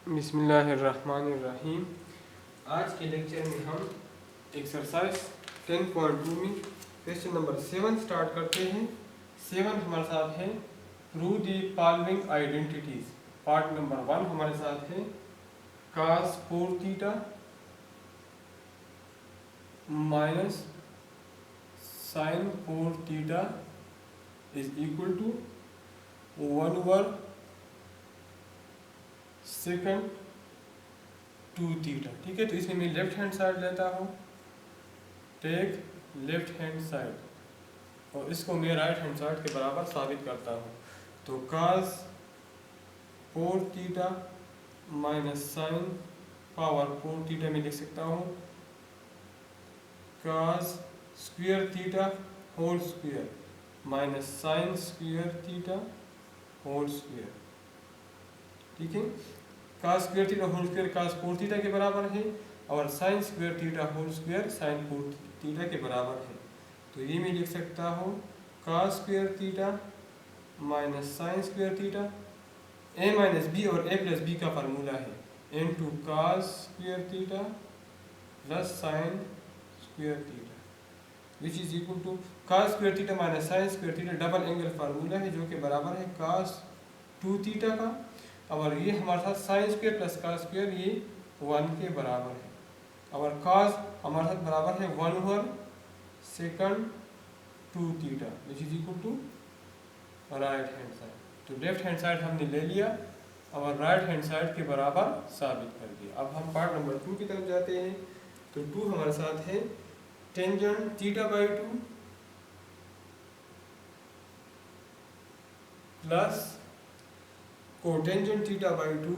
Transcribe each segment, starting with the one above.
बिस्मिल्लाहिर्रहमानिर्रहीम। आज के लेक्चर में हम एक्सरसाइज 10.2 में क्वेश्चन नंबर 7 स्टार्ट करते हैं। 7 हमारे साथ है prove the following identities. Part number 1 हमारे साथ है cos 4 theta minus sin 4 theta is equal to 1/2 2 theta. ठीक है, तो इसमें मैं लेफ्ट हैंड साइड लेता हूँ, टेक लेफ्ट हैंड साइड, और इसको मैं राइट हैंड साइड के बराबर साबित करता हूँ। तो cos 4 theta minus sine power 4 theta में लिख सकता हूँ cos square theta whole square minus sine square theta whole square. ठीक है, cos square theta whole square cos 4 theta के बराबर है और sin square theta whole square sin 4 theta के बराबर है। तो ये मैं लिख सकता हूँ cos square theta minus sin square theta, a minus B और a प्लस बी का फार्मूला है into cos square theta plus sin square theta which is equal to cos square theta minus sin square theta double angle formula है जो कि बराबर है cos 2 theta का, और ये हमारे साथ sine square plus cos square ये 1 के बराबर है, और cos हमारे साथ बराबर है 1/2 2 theta which is equal to right hand side. तो लेफ्ट हैंड साइड हमने ले लिया और राइट हैंड साइड के बराबर साबित कर दिया। अब हम पार्ट नंबर 2 की तरफ जाते हैं। तो 2 हमारे साथ है tangent theta by 2 plus cotangent theta by 2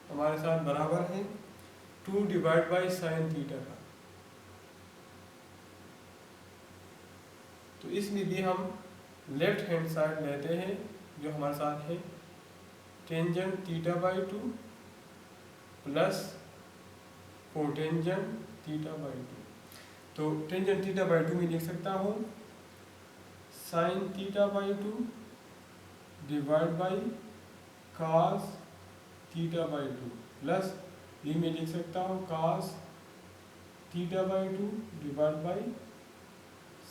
हमारे साथ बराबर है 2 डिवाइड बाई साइन थीटा का। तो इसमें भी हम लेफ्ट हैंड साइड लेते हैं जो हमारे साथ है tangent theta by 2 plus cotangent theta by 2। तो टेंजेंट थीटा बाई 2 में लिख सकता हूँ sign theta by 2 divide by cos theta by 2 plus ये मैं लिख सकता हूँ cos theta by 2 divide by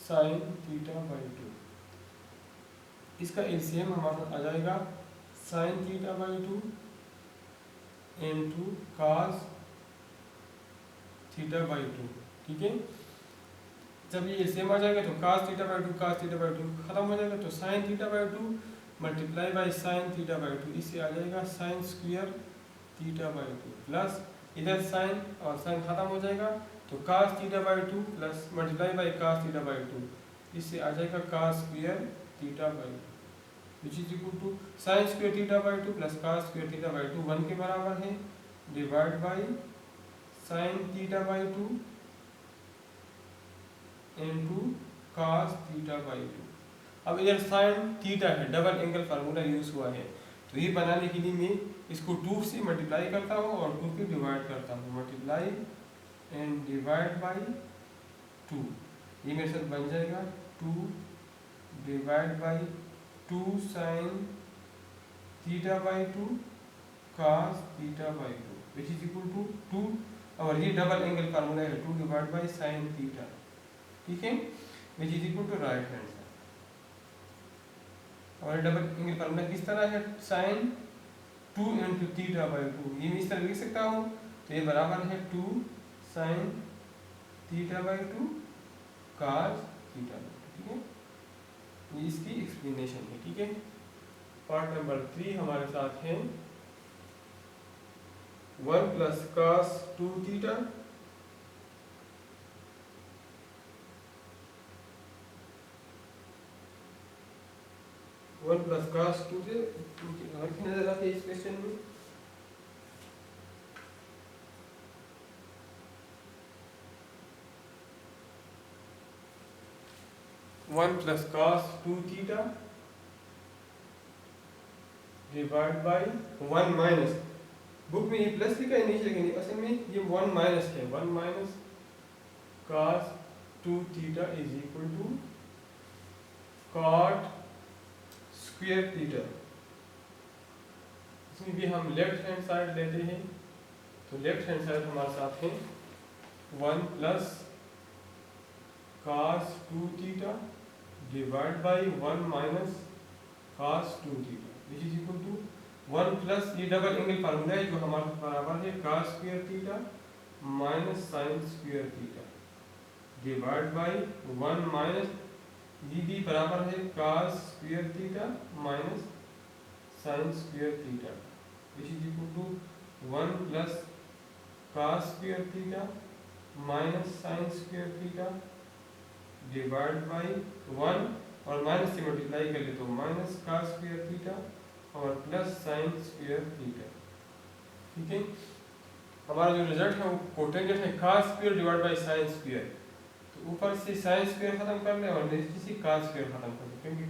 sine theta by 2। इसका एलसीएम हमारा आ जाएगा sine theta by 2 into cos theta by 2। ठीक है, जब ये एलसीएम आ जाएगा तो cos थीटा बाई 2 खत्म हो जाएगा, तो sine theta by 2 multiply by sine theta by 2, इससे आ जाएगा sine square theta by 2 plus इधर साइन और साइन खत्म हो जाएगा तो cos theta by 2 plus multiply by cos theta by 2, इससे आ जाएगा cos square theta by 2 which is equal to sine square theta by 2 plus cos square theta by 2 1 के बराबर है divide by sine theta by 2 into cos theta by 2। अब इधर sine theta है, double angle formula use हुआ है, तो ये बनाने के लिए मैं इसको 2 से मल्टीप्लाई करता हूँ और 2 से डिवाइड करता हूँ, मल्टीप्लाई एंड डिवाइड बाई 2। ये मेरे साथ बन जाएगा 2 divide by 2 sine theta by 2 cos theta by 2 which is equal to 2, और ये डबल एंगल फार्मूला है 2 डिवाइड बाई साइन थीटा। ठीक है, which is equal to right hand side. और डबल एंगल फार्मूला किस तरह है साइन 2 इंटू थीटा बाई 2, ये मैं इस तरह लिख सकता हूँ, तो ये बराबर है 2 sine theta by 2 cos theta by 2। ठीक है, ये इसकी एक्सप्लेनेशन है। ठीक है, पार्ट नंबर 3 हमारे साथ है 1 plus cos 2 theta one plus cos 2 से नजर आते हैं इस क्वेश्चन में। One plus cos 2 theta divide by 1 minus, book में ये प्लस लिखा है नीचे लेकिन असल में ये 1 माइनस है, 1 minus cos 2 theta is equal to cot square theta इसमें भी हम लेफ्ट हैंड साइड लेते हैं, तो लेफ्ट हैंड साइड हमारे साथ है 1 plus cos 2 theta divide by 1 minus cos 2 theta which is equal to 1 plus, ये डबल एंगल फार्मूला है जो हमारे बराबर है cos square theta minus sin square theta divide by 1 minus, ये भी बराबर है cos square theta minus sin square theta which is equal to 1 plus cos square theta minus sin square theta divide by 1 और minus से multiply कर ले तो minus cos square theta और प्लस sin स्क्वायर थीटा। ठीक है, हमारा जो रिजल्ट है वो कोटेंजेंट है cos square divide by sin square, तो ऊपर से sin स्क्वायर खत्म कर ले और नीचे से cos स्क्वायर खत्म कर ले, क्योंकि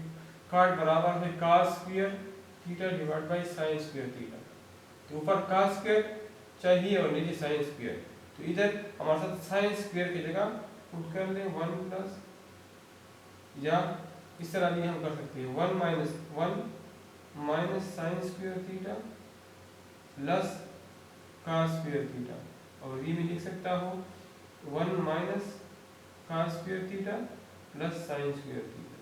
cos बराबर है cos square theta divide by sin square theta, तो ऊपर cos स्क्वायर चाहिए और नीचे sin स्क्वायर, तो इधर हमारे साथ sin स्क्वायर की जगह पुट कर ले 1 प्लस, या इस तरह भी हम कर सकते हैं 1 minus sin square theta plus cos square theta, और ये मैं लिख सकता हूँ 1 minus cos square theta plus sin square theta,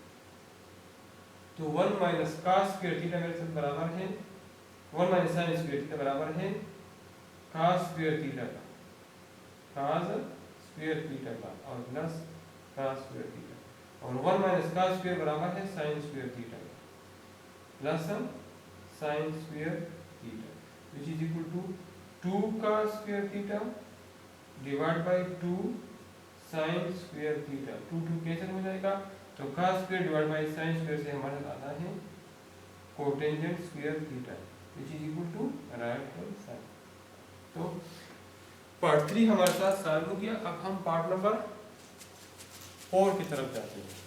तो 1 माइनस cos स्क्वायर थीटा मेरे साथ बराबर है 1 माइनस sin स्क्वायर थीटा बराबर है cos स्क्वायर थीटा का, cos स्क्वायर थीटा का और प्लस cos स्क्वायर थीटा, और 1 माइनस cos स्क्वायर बराबर है sin स्क्वायर थीटा का plus sin square theta which is equal to 2 cos square theta divide by 2 sin square theta, 2 cancel हो जाएगा, तो cos square divide by sin square से हमारे साथ आता है cotangent square theta which is equal to right hand side. तो part 3 हमारे साथ सॉल्व हो गया। अब हम पार्ट नंबर 4 की तरफ जाते हैं।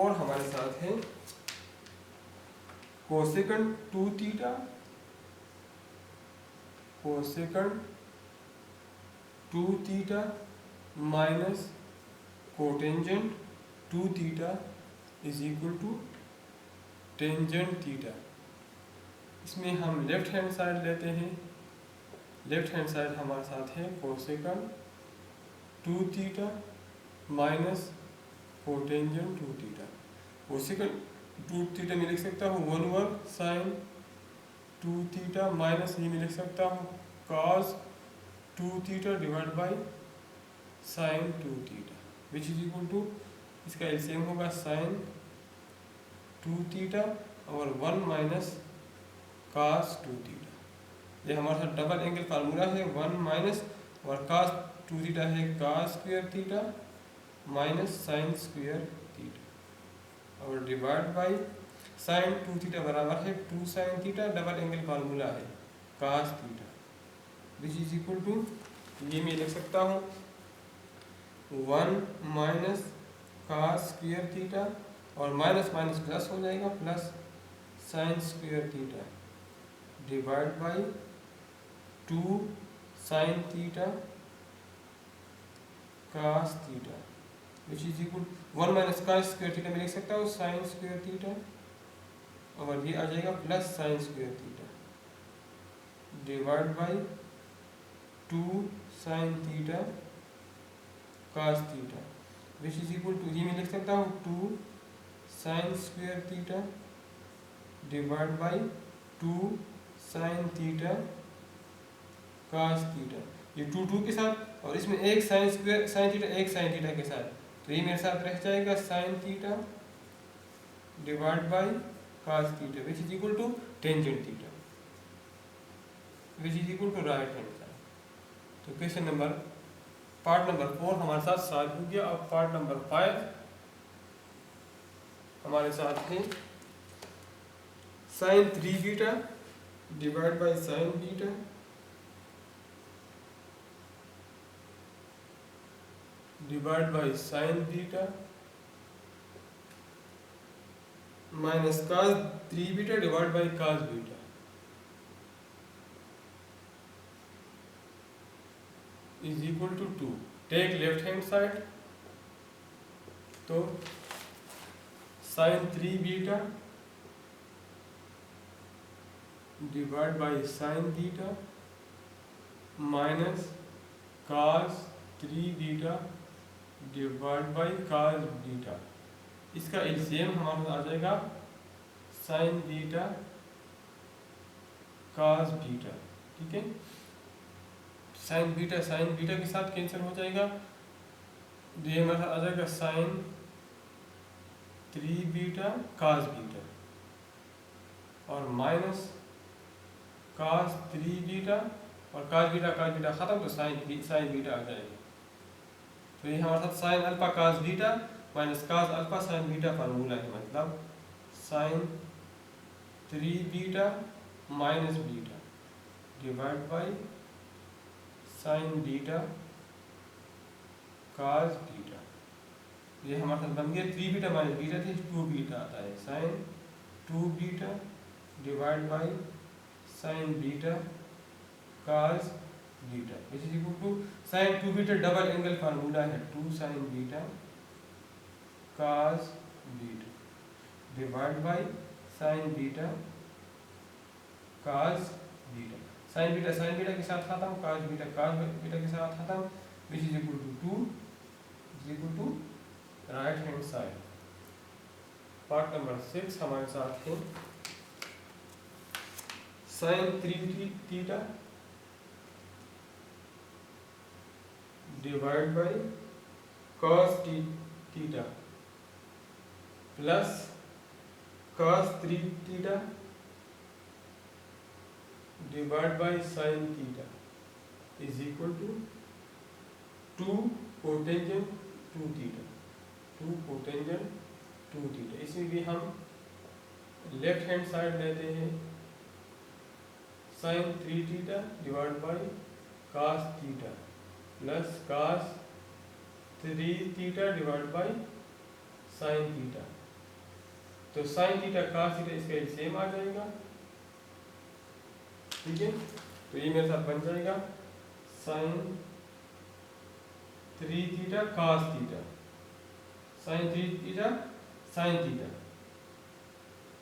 और हमारे साथ है cosecant 2 theta, cosecant 2 theta minus cotangent 2 theta is equal to tangent theta. इसमें हम लेफ्ट हैंड साइड लेते हैं, लेफ्ट हैंड साइड हमारे साथ है cosecant 2 theta minus cotangent 2 theta. Cosecant 2 theta में लिख सकता हूँ 1 साइन 2 थीटा माइनस ये में लिख सकता हूँ cos 2 theta divide by sine 2 theta which is equal to, इसका एलसीएम होगा साइन 2 थीटा और 1 माइनस cos 2 थीटा। ये हमारे साथ डबल एंगल फार्मूला है, 1 माइनस और cos 2 थीटा है cos square theta minus sine square theta और डिवाइड बाई साइन 2 थीटा बराबर है 2 sine theta, double angle formula है cos theta which is equal to, ये मैं लिख सकता हूँ 1 माइनस cos स्क्वायर थीटा और माइनस माइनस प्लस हो जाएगा plus sine square theta divide by 2 sine theta cos theta which is equal 1 minus cos square theta में लिख सकता हूँ साइन स्क्वायर थीटा और ये आ जाएगा plus sine square theta divide by 2 sine theta cos theta which is equal to, ये मैं लिख सकता हूँ 2 sine square theta divide by 2 sine theta cos theta, ये 2 के साथ और इसमें एक साइन स्क्वायर साइन थीटा एक साइन थीटा के साथ, तो ये मेरे साथ रह जाएगा sine theta divide by cos theta which is equal to tangent theta which is equal to right hand side. तो क्वेश्चन नंबर पार्ट नंबर 4 हमारे साथ सॉल्व हो गया। अब पार्ट नंबर 5 हमारे साथ है sine 3 beta divide by sine beta divide by sine beta minus cos 3 beta divide by cos beta. Is equal to 2। Take left hand side, तो sine 3 beta divide by sine beta minus cos 3 beta divide by cos beta. इसका LCM हमारे पास आ जाएगा sign beta cos beta. ठीक है, sign beta के साथ cancel हो जाएगा, तो ये हमारे साथ आ जाएगा साइन 3 बीटा कास बीटा और माइनस कास 3 बीटा और कास बीटा खत्म, तो साइन बीटा आ जाएगा। तो ये हमारे साथ sine alpha cos beta minus cos alpha sine beta formula है, मतलब sine 3 beta minus beta divide by sine beta cos beta. ये हमारे साथ बन गया 3 बीटा माइनस बीटा थी 2 बीटा आता है, sine 2 beta divide by sine beta cos beta which is equal to sine 2 beta double angle formula है 2 sine beta cos beta divide by sine beta cos beta. Sine beta के साथ खत्म, cos beta के साथ खत्म, which is equal to 2 is equal to right hand side. Part number 6 हमारे साथ है sine 3 theta divide by cos theta plus cos 3 theta divide by sine theta is equal to 2 cotangent 2 theta, 2 cotangent 2 theta. इसमें भी हम left hand side लेते हैं sine 3 theta divide by cos theta plus cos 3 theta divide by sine theta. तो sine theta cos theta इसका same आ जाएगा। ठीक है, तो ये मेरे साथ बन जाएगा sine 3 theta cos theta, sine 3 theta sine theta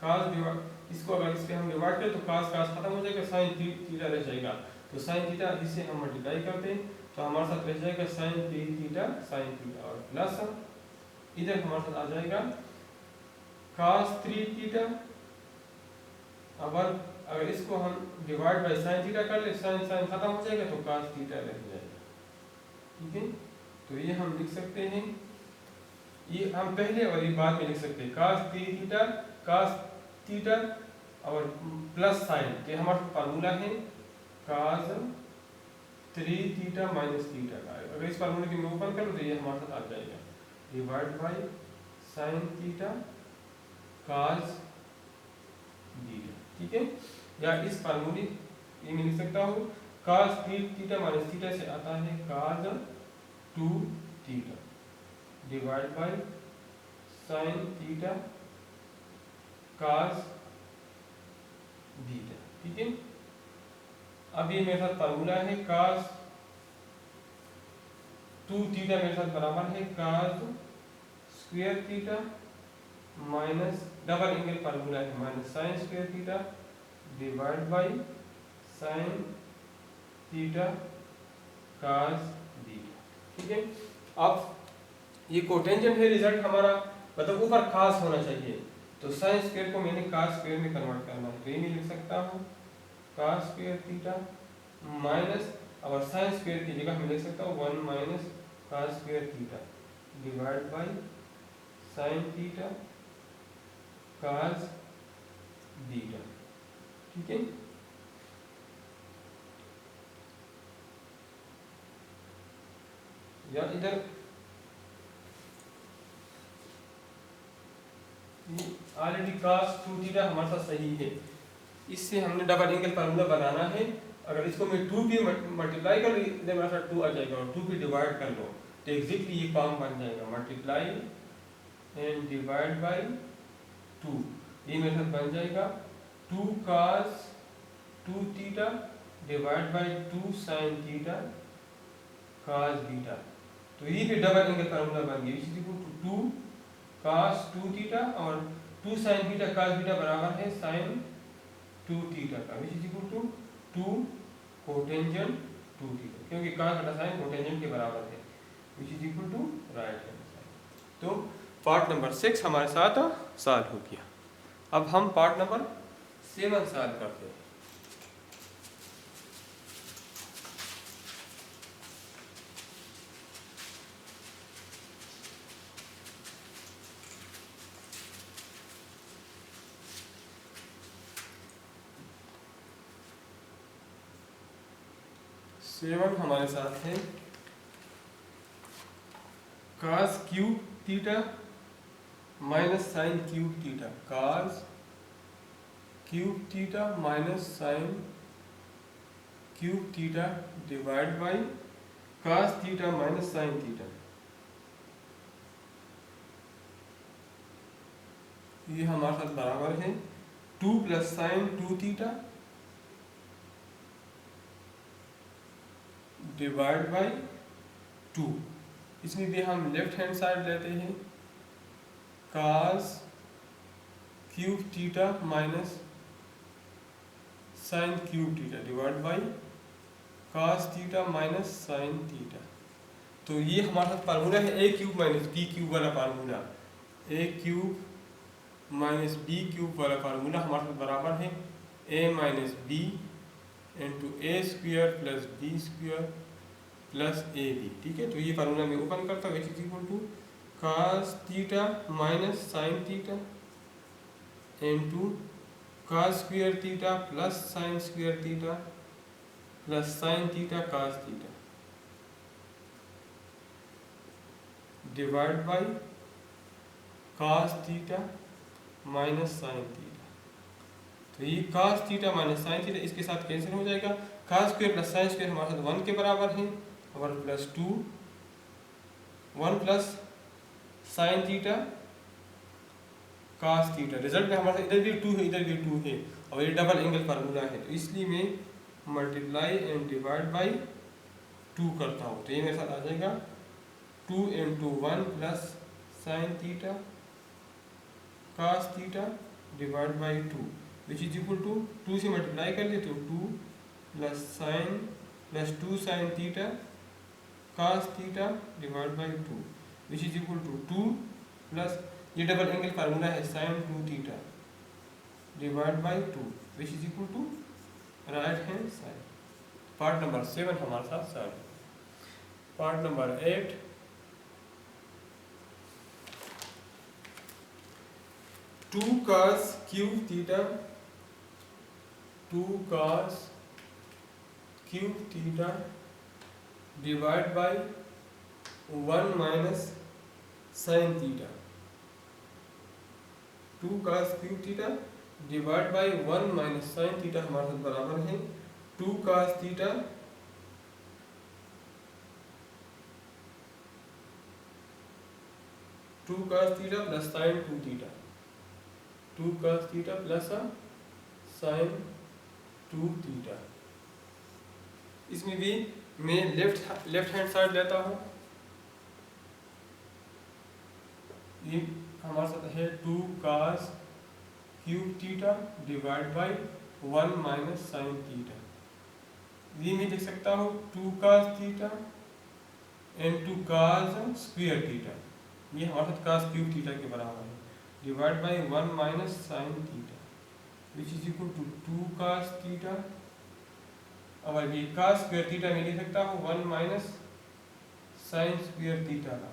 cos divide, इसको अगर इस पे हम डिवाइड करें तो कास खत्म हो जाएगा, साइन थीटा रह जाएगा। तो साइन थीटा इसे हम मल्टीप्लाई करते हैं तो हमारे साथ रह जाएगा साइन 3 थीटा साइन थीटा और प्लस इधर हमारे साथ आ जाएगा कास 3 थीटा। अगर इसको हम डिवाइड बाई साइन थीटा कर ले, साइन खत्म हो जाएगा तो कास थीटा रह जाएगा। ठीक है, तो ये हम लिख सकते हैं, ये हम पहले और ये बाद में लिख सकते हैं कास थीटा और प्लस साइन, ये हमारा फार्मूला है कास 3 थीटा माइनस थीटा का। अगर इस फार्मूले की मैं ओपन करूँ तो ये हमारे साथ आ जाएगा divide by sine theta cos theta. ठीक है, या इस फार्मूले ये मैं लिख सकता हूँ कास 3 थीटा माइनस थीटा से आता है cos 2 theta divide by sine theta cos theta. ठीक है, अब ये मेरे साथ फार्मूला है कास 2 थीटा मेरे साथ बराबर है cos square theta minus double angle formula है minus sine square theta divide by sine theta cos theta. ठीक है, अब ये कोटेंजेंट है, रिजल्ट हमारा मतलब ऊपर कास होना चाहिए, तो साइन स्क्वायर को मैंने कास स्क्वायर में कन्वर्ट करना है, तो ये मैं लिख सकता हूँ कास स्क्वायर थीटा माइनस, और साइन स्क्वायर की जगह मैं लिख सकता हूँ 1 minus cos square theta divide by sine theta cos theta. ठीक है, या इधर ऑलरेडी कास 2 थीटा हमारे साथ सही है, इससे हमने डबल एंगल फार्मूला बनाना है। अगर इसको मैं 2 पे मल्टीप्लाई कर लूँ इधर मेरे साथ 2 आ जाएगा और 2 पे डिवाइड कर लो तो एग्जैक्टली ये फॉर्म बन जाएगा मल्टीप्लाई एंड डिवाइड बाई 2। ये मेरे साथ बन जाएगा 2 cos 2 theta divide by 2 sin theta cos beta, तो ये फिर डबल एंगल फार्मूला बन गया, is equal to 2 cos 2 theta और 2 sin बीटा cos बीटा बराबर है sin 2 थीटा का, which is equal to 2 cotangent 2 theta, क्योंकि cos बटा sin कोटेंजेंट के बराबर है, which is equal to right hand side. तो पार्ट नंबर 6 हमारे साथ सॉल्व हो गया। अब हम पार्ट नंबर 7 सॉल्व करते हैं। सेवन हमारे साथ है cos cube theta minus sine cube theta, cos cube theta minus sine cube theta divide by cos theta minus sine theta. ये हमारे साथ बराबर है 2 plus sign 2 theta divide by 2। इसमें भी हम लेफ्ट हैंड साइड लेते हैं cos cube theta minus sine cube theta divide by cos theta minus sine theta. तो ये हमारे साथ फार्मूला है a cube minus b cube वाला formula, a cube minus b cube वाला फार्मूला हमारे साथ बराबर है a minus b into A square plus B square plus A B. ठीक है, तो ये फार्मूला मैं ओपन करता हूँ, is equal to cos theta minus sine theta into cos square theta plus sine square theta plus sine theta cos theta divide by cos theta minus sine theta. तो ये cos theta minus sine theta इसके साथ cancel हो जाएगा, cos square plus sine square हमारे साथ 1 के बराबर है और plus 2 1 plus sine theta cos theta. Result में हमारे इधर भी 2 है इधर भी 2 है और ये डबल एंगल फार्मूला है, तो इसलिए मैं मल्टीप्लाई एंड डिवाइड बाई 2 करता हूँ। तो ये मेरे साथ आ जाएगा 2 into 1 plus sine theta cos theta divide by 2 which is equal to 2 से मल्टीप्लाई कर ले तो 2 plus sine plus 2 sine theta cos theta divide by 2 which is equal to 2 plus ये डबल एंगल फार्मूला है sine 2 theta divide by 2 which is equal to right hand side. Part number 7 हमारे साथ solve. Part number 8 2 cos cube theta 2 cos cube theta divide by 1 minus sine theta. 2 cos cube theta divide by 1 minus sine theta हमारे साथ बराबर है 2 cos theta plus sign 2 theta 2 cos theta plus sign 2 theta. इसमें भी मैं left hand side लेता हूँ, ये हमारे साथ है 2 cos cube theta divide by 1 minus sine theta. ये मैं लिख सकता हूँ 2 cos theta into cos square theta, ये हमारे साथ cos क्यूब थीटा के बराबर है divide by 1 minus sine theta which is equal to 2 cos theta और ये cos स्क्वायर थीटा में लिख सकता हूँ 1 माइनस साइन स्क्वायर थीटा का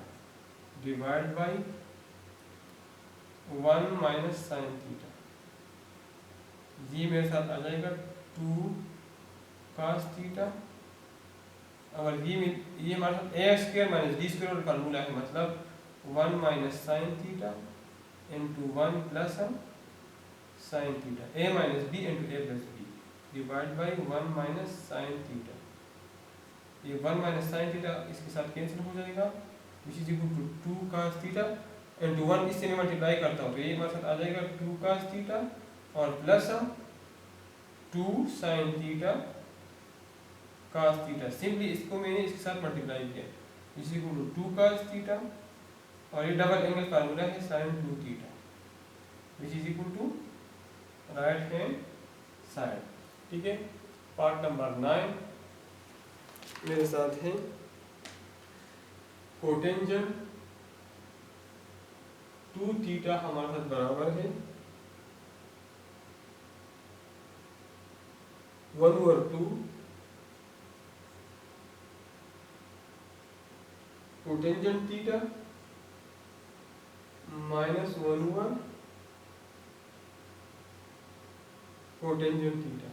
divide by 1 minus sine theta. ये मेरे साथ आ जाएगा 2 cos थीटा और ये हमारे साथ A square minus D square formula है, मतलब 1 minus sine theta into 1 plus sine theta A minus B into A plus B divide by 1 minus sine theta. ये 1 माइनस साइन थीटा इसके साथ कैंसिल हो जाएगा which is equal to 2 cos theta into 1 इससे मैं multiply करता हूँ तो ये हमारे साथ आ जाएगा 2 cos थीटा और plus 2 sine theta cos theta, simply इसको मैंने इसके साथ मल्टीप्लाई किया, is equal to 2 cos theta, और ये डबल एंगल फार्मूला है sin 2 theta, which is equal to right hand side. ठीक है, पार्ट नंबर 9 मेरे साथ है कोटेंजेंट 2 थीटा हमारे साथ बराबर है 1/2 cotangent theta minus 1/2 cotangent theta.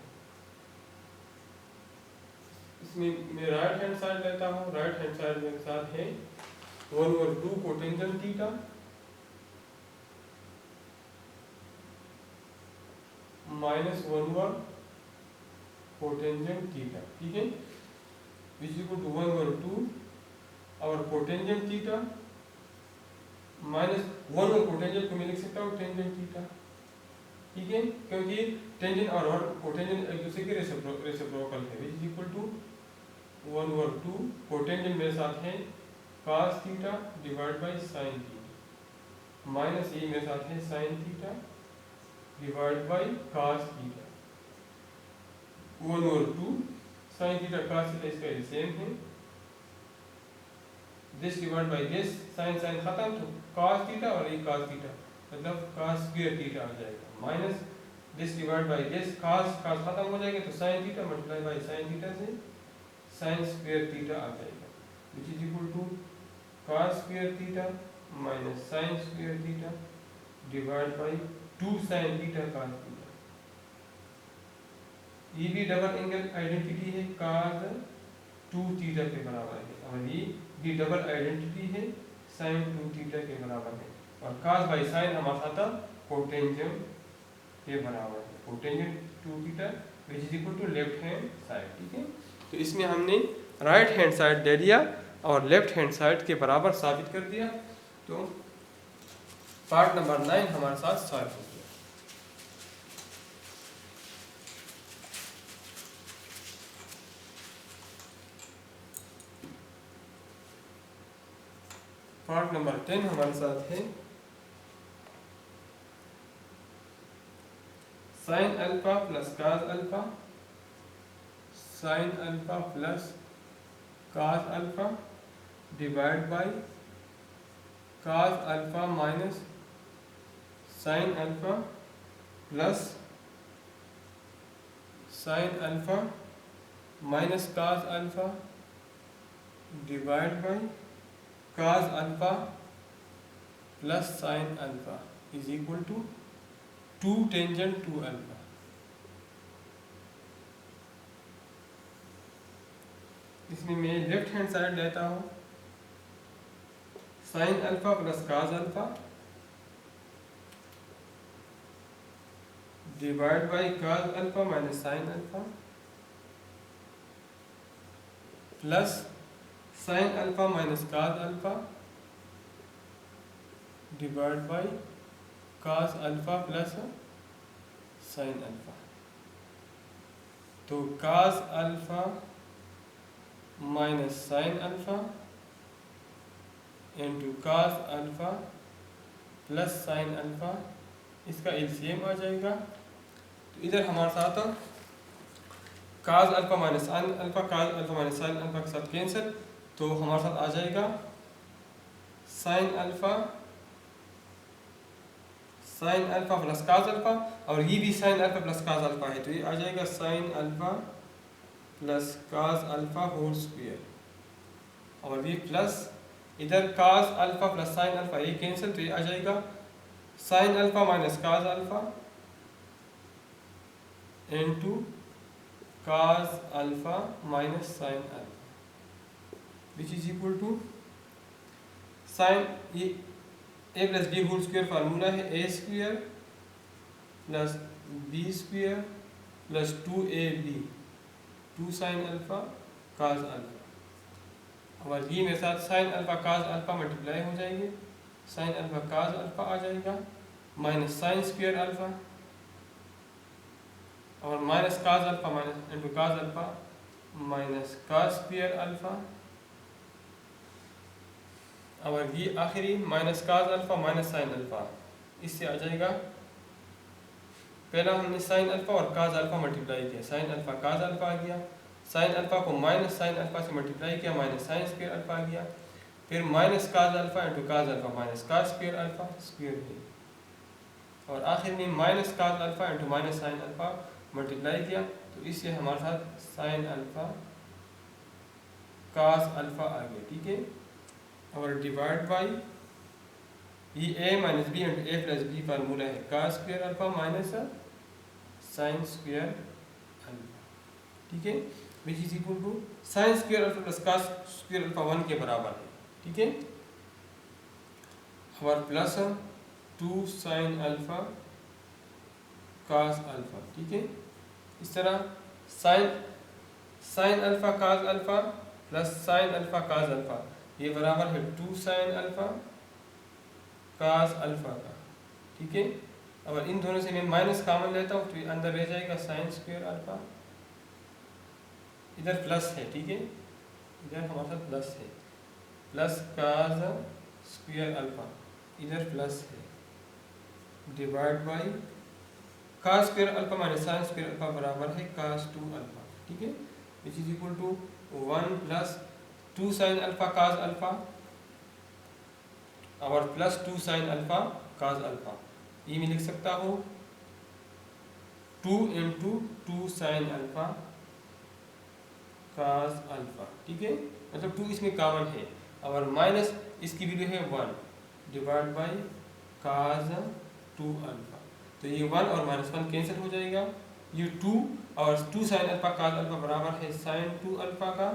इसमें मैं राइट हैंड साइड लेता हूँ, राइट हैंड साइड मेरे साथ है 1/2 cotangent theta minus 1/2 cotangent theta. ठीक है, विच इज इक्वल टू 1/2 और कोटेंजेंट थीटा माइनस 1/2 कोटेंजेंट को मैं लिख सकता हूँ टेंजेंट थीटा। ठीक है, क्योंकि टेंजेंट और कोटेंजेंट एक दूसरे के रेसिप्रोकल है, which is equal to 1/2 cotangent मेरे साथ है cos theta divide by sin theta minus ये मेरे साथ है sin theta divide by cos theta 1/2 sin theta cos theta इसका सेम है, this divide by this, sin sin खत्म तो cos थीटा और ये cos थीटा मतलब cos स्क्वायर थीटा आ जाएगा, minus this divide by this, cos cos खत्म हो जाएगा तो sin theta multiply by sin theta से sin स्क्वायर थीटा आ जाएगा, which is equal to cos square theta minus sin square theta divide by 2 sin theta cos theta. ये भी double angle identity है, cos 2 थीटा के बराबर है, और ये भी डबल आइडेंटिटी है sin 2 थीटा के बराबर है, और cos बाई sin हमारा था कोटेंजेंट के बराबर है, cotangent 2 theta which is equal to left hand side. ठीक है, तो इसमें हमने राइट हैंड साइड दे दिया और लेफ्ट हैंड साइड के बराबर साबित कर दिया, तो पार्ट नंबर 9 हमारे साथ सॉल्व हो गया। पार्ट नंबर 10 हमारे साथ है sin alpha plus cos alpha, sin alpha plus cos alpha divide by cos alpha minus sin alpha plus sin alpha minus cos alpha divide by cos alpha plus sin alpha is equal to 2 tangent 2 alpha. इसमें मैं left hand side लेता हूँ sin alpha plus cos alpha divide by cos alpha minus sin alpha plus sin alpha minus cos alpha divide by cos alpha plus sin alpha. तो cos alpha minus sin alpha into cos alpha plus sin alpha, इसका LCM आ जाएगा, तो इधर हमारे साथ cos alpha minus sin alpha, cos alpha minus sin alpha के साथ कैंसिल, तो हमारे साथ आ जाएगा sin alpha plus cos alpha, और ये भी sin alpha plus cos alpha है, तो ये आ जाएगा sin alpha plus cos alpha whole square, और ये प्लस इधर cos alpha plus sin alpha ये कैंसिल, तो ये आ जाएगा sin alpha minus cos alpha into cos alpha minus sin alpha which is equal to sin ये a plus B whole square formula है, A square plus B square plus 2ab 2 sin alpha cos alpha, और ये मेरे साथ sin alpha cos alpha multiply हो जाएंगे, sin alpha cos alpha आ जाएगा माइनस sin स्क्वायर अल्फा और minus cos alpha minus into cos alpha minus का स्क्वायर अल्फा, और ये आखिरी माइनस काज अल्फा माइनस साइन अल्फा, इससे आ जाएगा। पहला हमने साइन अल्फा और काज अल्फा मल्टीप्लाई किया, साइन अल्फा काज अल्फा आ गया, साइन अल्फा को माइनस साइन अल्फा से मल्टीप्लाई किया, माइनस साइन स्क्वायर अल्फा आ गया, फिर माइनस काज अल्फा इंटू काज अल्फा माइनस काज स्क्वायर अल्फा स्क्वायर है, और आखिर में माइनस काज alpha into minus sine alpha multiply किया, तो इससे हमारे साथ साइन अल्फा काज अल्फा आ गया। ठीक है, और डिवाइड बाई ये A minus B into A plus B formula है, cos square alpha minus sine square alpha. ठीक है, which is equal to sine square alpha plus cos square alpha 1 के बराबर है। ठीक है, और plus 2 sine alpha cos alpha. ठीक है, इस तरह sine alpha cos alpha plus sign alpha cos alpha ये बराबर है 2 साइन अल्फा काज अल्फा का। ठीक है, और इन दोनों से मैं माइनस कॉमन लेता हूँ तो अंदर रह जाएगा साइन स्क्वायर अल्फा, इधर प्लस है। ठीक है, इधर हमारे साथ प्लस है, प्लस काज स्क्वायर अल्फा, इधर प्लस है, divide by cos square alpha minus sine square alpha बराबर है काज 2 अल्फा। ठीक है, which is equal to 1 plus 2 sine alpha cos alpha और plus 2 sine alpha cos alpha, ये मैं लिख सकता हूँ 2 into 2 sine alpha cos alpha. ठीक है, मतलब 2 इसमें कॉमन है, और माइनस इसकी वैल्यू है 1 डिवाइड बाई काज 2 अल्फा, तो ये 1 और माइनस 1 कैंसिल हो जाएगा, ये 2 और 2 साइन अल्फा काज अल्फा बराबर है साइन 2 अल्फा का,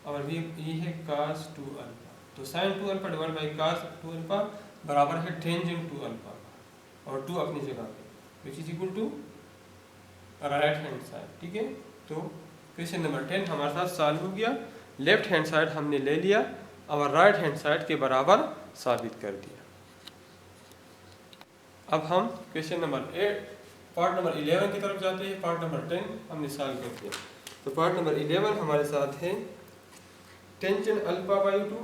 और ये है काज 2 अल्फा, तो sine 2 alpha divide by cos 2 alpha बराबर है टेंजेंट 2 अल्फा, और 2 अपनी जगह पे, which is equal to right hand side. ठीक है, तो क्वेश्चन नंबर 10 हमारे साथ सॉल्व हो गया, लेफ्ट हैंड साइड हमने ले लिया और राइट हैंड साइड के बराबर साबित कर दिया। अब हम क्वेश्चन नंबर 8 पार्ट नंबर 11 की तरफ जाते हैं, पार्ट नंबर 10 हमने सॉल्व कर दिया। तो पार्ट नंबर 11 हमारे साथ है tangent alpha by 2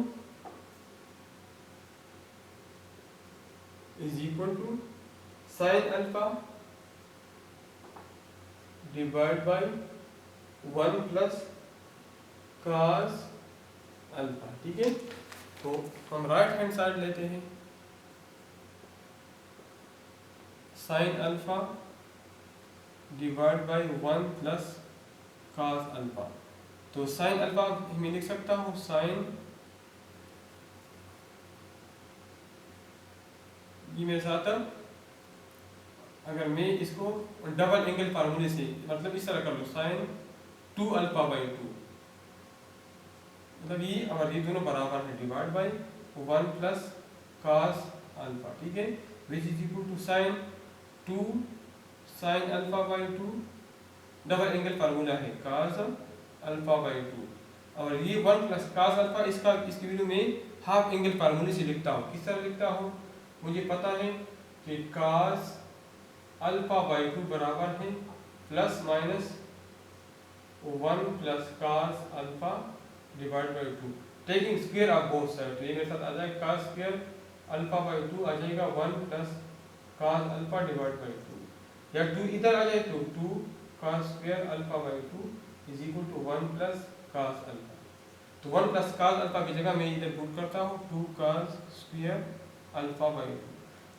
is equal to sine alpha divide by 1 plus cos alpha. ठीक है, तो हम राइट हैंड साइड लेते हैं, sine alpha divide by 1 plus cos alpha, तो साइन अल्फा मैं लिख सकता हूँ साइन, ये मेरे साथ अगर मैं इसको डबल एंगल फार्मूले से मतलब इस तरह कर लूँ साइन 2 अल्फा बाई 2, मतलब ये और ये दोनों बराबर है, divide by 1 plus cos alpha. ठीक है, which is equal to sine 2 sine alpha by 2, double angle formula है काज अल्फा बाई 2, और ये 1 प्लस काज अल्फा इसकी वैल्यू में हाफ एंगल फार्मूले से लिखता हूँ। किस तरह लिखता हूँ, मुझे पता है कि काज अल्फा बाई 2 बराबर है plus minus 1 plus cos alpha divide by 2, taking square of both side, तो ये मेरे साथ आ जाएगा काज स्क्वायर अल्फा बाई 2 आ जाएगा 1 plus cos alpha divide by 2, या 2 इधर आ जाए तो 2 cos square alpha by 2 is equal to 1 plus cos alpha, तो 1 प्लस काज अल्फा की जगह मैं इधर पुट करता हूँ 2 काज स्क्वायर अल्फा बाई 2,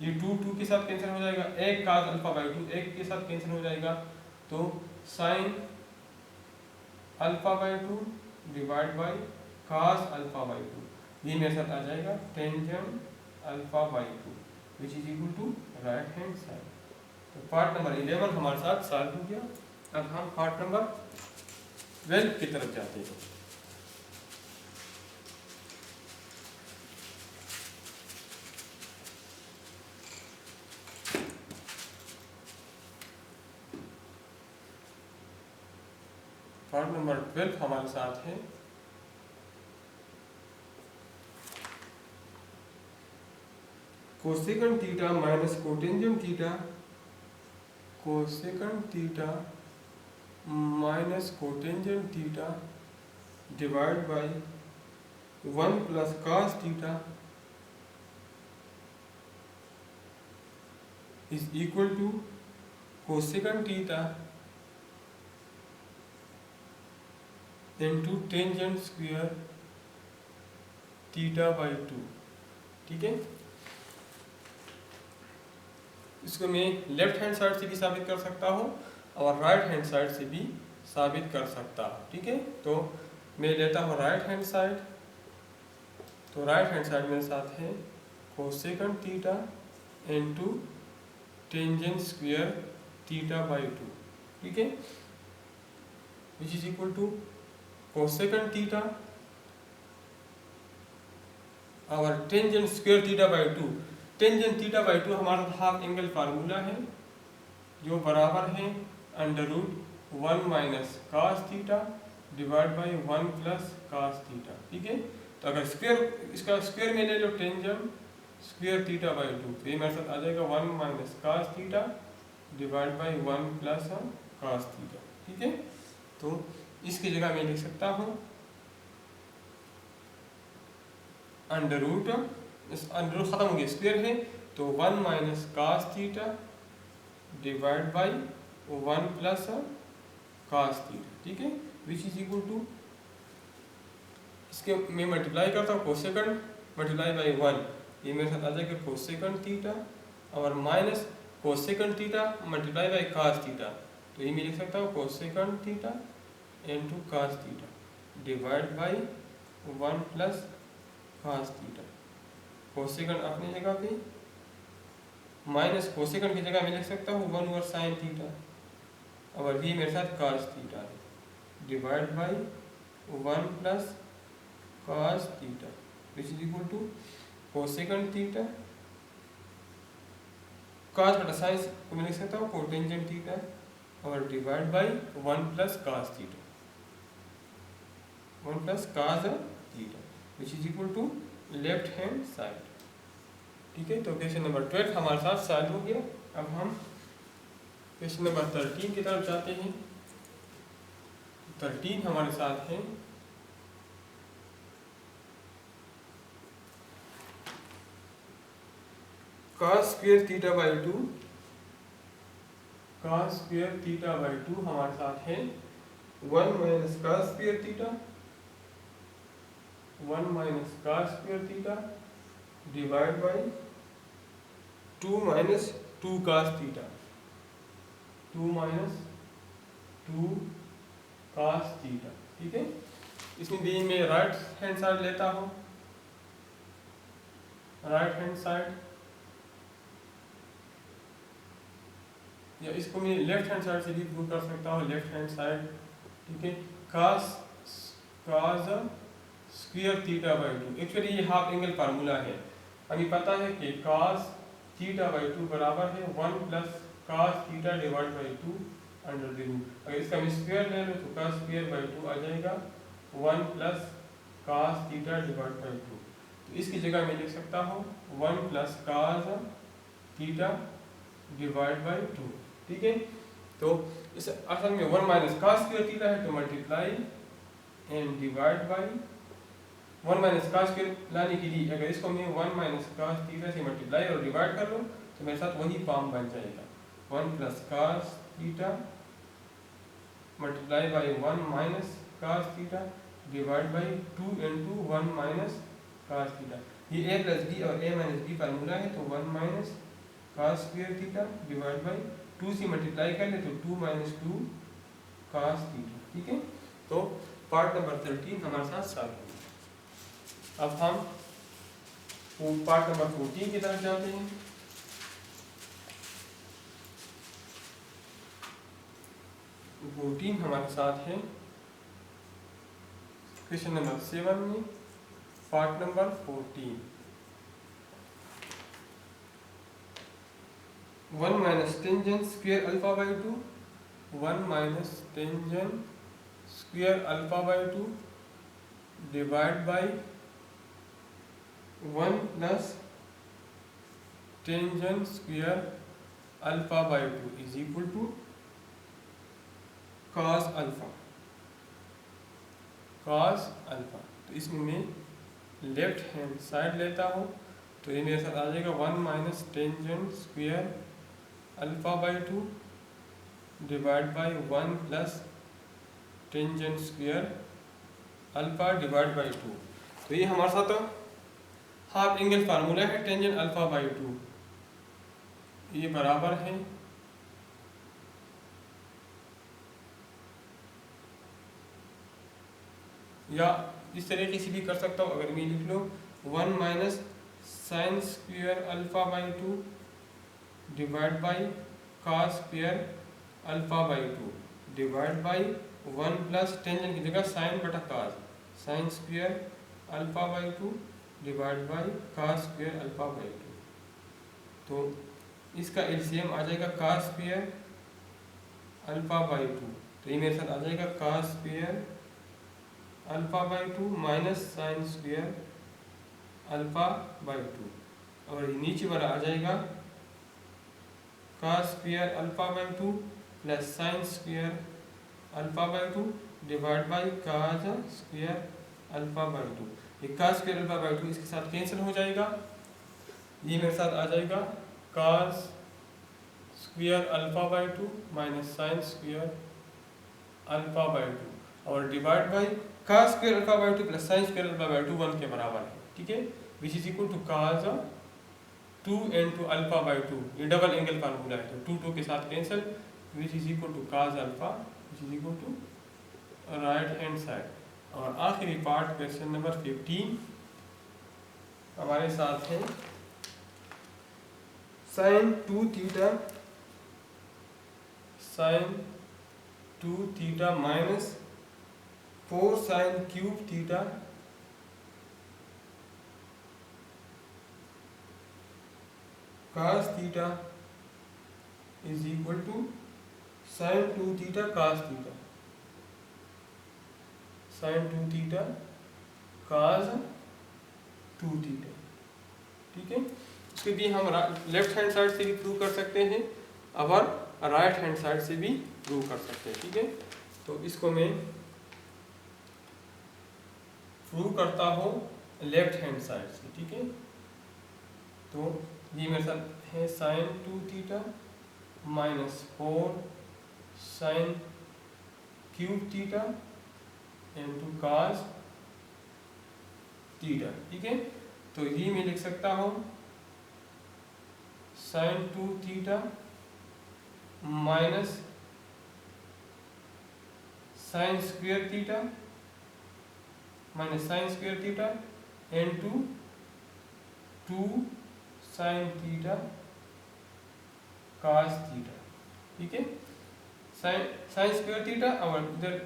ये 2 के साथ कैंसिल हो जाएगा, एक काज अल्फा बाई 2 एक के साथ कैंसिल हो जाएगा, तो sine alpha by 2 divide by cos alpha by 2, ये मेरे साथ आ जाएगा tangent alpha by 2 which is equal to right hand side. तो पार्ट नंबर 11 हमारे साथ सॉल्व हो गया। अब हम पार्ट नंबर 12 की तरफ जाते हैं। पार्ट नंबर 12 हमारे साथ है cosecant theta minus cotangent theta, cosecant theta minus cotangent theta divide by 1 plus cos theta is equal to cosecant theta into tangent square theta by 2। ठीक है, इसको मैं लेफ्ट हैंड साइड से भी साबित कर सकता हूँ और राइट हैंड साइड से भी साबित कर सकता हूँ। ठीक है, तो मैं लेता हूँ राइट हैंड साइड। तो राइट हैंड साइड मेरे साथ है cosecant theta into tangent square theta by 2। ठीक है, which is equal to cosecant theta और tangent square theta by 2। Tangent theta by 2 हमारा हाफ एंगल फार्मूला है जो बराबर है under root 1 minus cos theta divide by 1 plus cos theta. ठीक है, तो अगर स्क्वायर इसका स्क्वायर में ले लो टेंजेंट स्क्वायर थीटा बाई 2 तो ये मेरे साथ आ जाएगा 1 minus cos theta divide by 1 plus cos theta. ठीक है, तो इसकी जगह मैं लिख सकता हूँ अंडर रूट, इस अंडर रूट खत्म हो गया, स्क्वायर है तो 1 minus cos theta divide by 1 plus cos theta. ठीक है, विच इज इक्वल टू इसके मैं मल्टीप्लाई करता हूँ कोसेकंड मल्टीप्लाई बाई 1, ये मेरे साथ आ जाएगा कोसेकंड थीटा और minus cosecant theta multiply by cos theta, तो ये मैं लिख सकता हूँ cosecant theta into cos theta divide by 1 plus cos theta. Cosecant अपनी जगह पे माइनस कोसेकंड की जगह मैं लिख सकता हूँ 1 ओवर साइन थीटा और ये मेरे साथ कास थीटा है divide by 1 plus cos theta which is equal to cosecant theta cos बटा साइन को मैं लिख सकता हूँ कोटेंजेंट थीटा और divide by 1 plus cos theta 1 plus cos theta which is equal to left hand side. ठीक है, तो क्वेश्चन नंबर 12 हमारे साथ सॉल्व हो गया। अब हम क्वेश्चन नंबर 13 की तरफ जाते हैं। 13 हमारे साथ है cos square theta by 2, cos square theta by 2 हमारे साथ है 1 minus cos square theta 1 minus cos square theta divide by 2 minus 2 cos theta 2 minus 2 cos theta. ठीक है, इसमें भी मैं राइट हैंड साइड लेता हूँ, राइट हैंड साइड या इसको मैं लेफ्ट हैंड साइड से भी प्रूव कर सकता हूँ, लेफ्ट हैंड साइड। ठीक है, cos square theta by 2, actually ये हाफ एंगल फार्मूला है। हमें पता है कि cos थीटा बाई 2 बराबर है 1 plus cos theta divide by 2 under the root. अगर इसका मैं स्क्वायर ले लूँ तो cos स्क्वायर बाई 2 आ जाएगा 1 plus cos theta divide by 2, तो इसकी जगह मैं लिख सकता हूँ 1 plus cos theta divide by 2। ठीक है, तो इस असल में 1 माइनस cos स्क्वायर थीटा है तो multiply and divide by 1 minus cos square लाने के लिए अगर इसको मैं 1 माइनस cos थीटा से मल्टीप्लाई और डिवाइड कर लूँ तो मेरे साथ वही फॉर्म बन जाएगा 1 plus cos theta multiply by 1 minus cos theta divide by 2 into 1 minus cos theta. ये a प्लस b और a माइनस b फार्मूला है, तो 1 minus cos square theta divide by 2 से मल्टीप्लाई कर ले तो 2 माइनस 2 cos थीटा। ठीक है, तो पार्ट नंबर 13 हमारे साथ सॉल्व हो गया। अब हम पार्ट नंबर 14 की तरफ जाते हैं। रूटीन हमारे साथ है क्वेश्चन नंबर 7 में part number 14। 1 minus tangent square alpha by 2 1 minus tangent square alpha by 2 divide by 1 plus tangent square alpha by 2 is equal to cos alpha, cos alpha. तो इसमें मैं लेफ्ट हैंड साइड लेता हूँ, तो ये मेरे साथ आ जाएगा 1 minus tangent square alpha by 2 divide by 1 plus tangent square alpha divide by 2। तो ये हमारे साथ हाफ एंगल फार्मूला है टेंजेंट अल्फा बाई 2, ये बराबर है या इस तरीके से भी कर सकता हूँ। अगर मैं लिख लो 1 minus sine square alpha by 2 divide by cos square alpha by 2 divide by 1 plus tangent की जगह साइन बटा cos, sign square alpha by 2 divide by cos square alpha by 2। तो इसका एलसीएम आ जाएगा कॉस स्क्वायर अल्फा बाई 2, तो ये मेरे साथ आ जाएगा cos square alpha by 2 minus sine square alpha by 2, और ये नीचे वाला आ जाएगा cos square alpha by 2 plus sine square alpha by 2 divide by cos square alpha by 2। ये कॉस स्क्वायर अल्फा बाई 2 इसके साथ कैंसिल हो जाएगा, ये मेरे साथ आ जाएगा cos square alpha by 2 minus sine square alpha by 2 और divide by cos square alpha by 2 plus sine square alpha by 2 1 के बराबर है, ठीक है। Which is equal to cos 2 into alpha by 2, ये डबल एंगल फार्मूला है, तो 2 2 के साथ cancel, which is equal to cos alpha which is equal to right hand side. और आखिरी पार्ट क्वेश्चन नंबर 15 हमारे साथ है sine 2 theta minus 4 sine cube theta cos theta is equal to sine 2 theta cos theta, sine 2 theta cos 2 theta, ठीक है। इसके भी हम लेफ्ट हैंड साइड से भी प्रूव कर सकते हैं और राइट हैंड साइड से भी प्रूव कर सकते हैं, ठीक है। तो इसको मैं प्रूव करता हूँ लेफ्ट हैंड साइड से, ठीक है। तो ये मेरे साथ है sine 2 theta minus 4 sine cube theta into cos theta, ठीक है। तो ये मैं लिख सकता हूँ sine 2 theta minus sine square theta minus sine square theta into 2 sine theta cos theta, ठीक है। साइन स्क्वायर थीटा और इधर